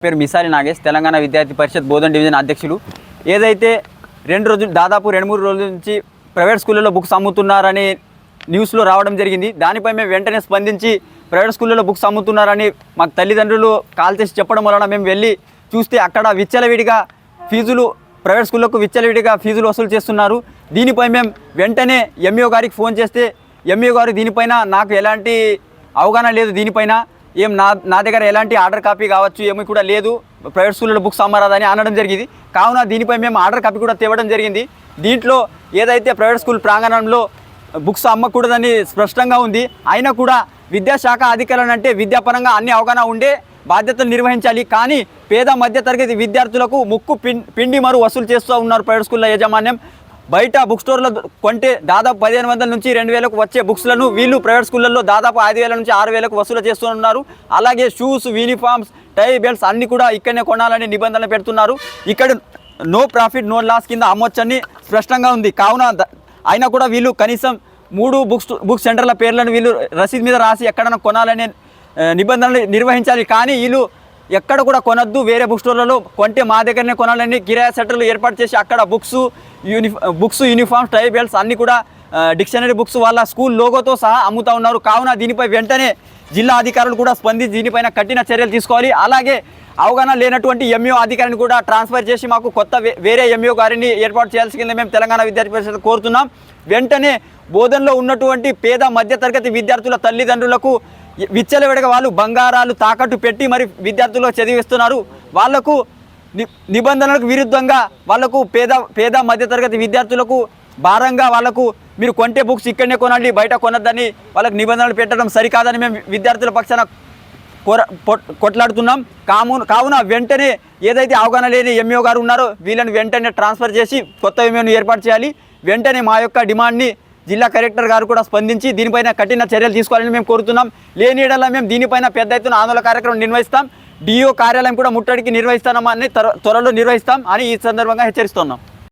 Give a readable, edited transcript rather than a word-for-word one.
పేరు మిసాలి నాగేష్, తెలంగాణ విద్యార్థి పరిషత్ బోధన్ డివిజన్ అధ్యక్షులు. ఏదైతే దాదాపు 2-3 రోజుల నుంచి ప్రైవేట్ స్కూళ్ళలో బుక్స్ అమ్ముతున్నారని న్యూస్లో రావడం జరిగింది. దానిపై మేము వెంటనే స్పందించి ప్రైవేట్ స్కూళ్ళలో బుక్స్ అమ్ముతున్నారని మాకు తల్లిదండ్రులు కాల్ చేసి చెప్పడం వలన మేము వెళ్ళి చూస్తే అక్కడ ప్రైవేట్ స్కూళ్ళకు విచ్చలవిడిగా ఫీజులు వసూలు చేస్తున్నారు. దీనిపై మేము వెంటనే ఎంఈఓ గారికి ఫోన్ చేస్తే ఎంఈఓ గారు దీనిపైన నాకు ఎలాంటి అవగాహన లేదు, దీనిపైన నా దగ్గర ఎలాంటి ఆర్డర్ కాపీ కావచ్చు ఏమీ కూడా లేదు, ప్రైవేట్ స్కూల్లో బుక్స్ అమ్మరాదని అనడం జరిగింది. కావున దీనిపై మేము ఆర్డర్ కాపీ కూడా తేవడం జరిగింది. దీంట్లో ఏదైతే ప్రైవేట్ స్కూల్ ప్రాంగణంలో బుక్స్ అమ్మకూడదని స్పష్టంగా ఉంది. అయినా కూడా విద్యాశాఖ అధికారులు అంటే విద్యాపరంగా అన్ని అవగాహన ఉండే బాధ్యతలు నిర్వహించాలి. కానీ పేద మధ్యతరగతి విద్యార్థులకు ముక్కు పిండి మరు వసూలు చేస్తూ ఉన్నారు ప్రైవేట్ స్కూళ్ళ యాజమాన్యం. బయట బుక్ స్టోర్లో కొంటే దాదాపు 1500 నుంచి 2000కు వచ్చే బుక్స్లను వీళ్ళు ప్రైవేట్ స్కూళ్ళల్లో దాదాపు 5000 నుంచి 6000కు వసూలు చేస్తున్నారు. అలాగే షూస్, యూనిఫామ్స్, టై బెల్ట్స్ అన్నీ కూడా ఇక్కడనే కొనాలని నిబంధనలు పెడుతున్నారు. ఇక్కడ నో ప్రాఫిట్ నో లాస్ కింద అమ్మొచ్చని స్పష్టంగా ఉంది. కావున అయినా కూడా వీళ్ళు కనీసం 3 బుక్ సెంటర్ల పేర్లను వీళ్ళు రసీదు మీద రాసి ఎక్కడైనా కొనాలనే నిబంధనలు నిర్వహించాలి. కానీ వీళ్ళు ఎక్కడ కూడా కొనొద్దు, వేరే బుక్ స్టోర్లలో కొంటే మా దగ్గరనే కొనాలని కిరాయి సెంటర్లు ఏర్పాటు చేసి అక్కడ బుక్స్, యూనిఫామ్స్, టై బెల్ట్స్ అన్నీ కూడా డిక్షనరీ బుక్స్ వాళ్ళ స్కూల్ లోగోతో సహా అమ్ముతూ ఉన్నారు. కావున దీనిపై వెంటనే జిల్లా అధికారులు కూడా స్పందించి దీనిపైన కఠిన చర్యలు తీసుకోవాలి. అలాగే అవగాహన లేనటువంటి ఎంఈఓ అధికారిని కూడా ట్రాన్స్ఫర్ చేసి మాకు కొత్త వేరే ఎంఈఓ గారిని ఏర్పాటు చేయాల్సిందే మేము తెలంగాణ విద్యార్థి పరిషత్ కోరుతున్నాం. వెంటనే బోధనలో ఉన్నటువంటి పేద మధ్యతరగతి విద్యార్థుల తల్లిదండ్రులకు విచ్చలవిడగా వాళ్ళు బంగారాలు తాకట్టు పెట్టి మరి విద్యార్థులకు చదివిస్తున్నారు. వాళ్లకు నిబంధనలకు విరుద్ధంగా వాళ్లకు పేద మధ్యతరగతి విద్యార్థులకు భారంగా వాళ్లకు మీరు కొంటే బుక్స్ ఇక్కడనే కొనండి, బయట కొనొద్దని వాళ్ళకు నిబంధనలు పెట్టడం సరికాదని మేము విద్యార్థుల పక్షాన కొట్లాడుతున్నాం. కావున వెంటనే ఏదైతే అవగాహన లేని ఎంఈఓ గారు ఉన్నారో వీళ్ళని వెంటనే ట్రాన్స్ఫర్ చేసి కొత్త ఎంఈఓని ఏర్పాటు చేయాలి. వెంటనే మా యొక్క డిమాండ్ని జిల్లా కలెక్టర్ గారు కూడా స్పందించి దీనిపైన కఠిన చర్యలు తీసుకోవాలని మేము కోరుతున్నాం. లేని ఏడలా మేము దీనిపైన పెద్ద ఎత్తున ఆందోళన కార్యక్రమం నిర్వహిస్తాం. డిఓ కార్యాలయం కూడా ముట్టడికి నిర్వహిస్తామని త్వరలో నిర్వహిస్తాం అని ఈ సందర్భంగా హెచ్చరిస్తున్నాం.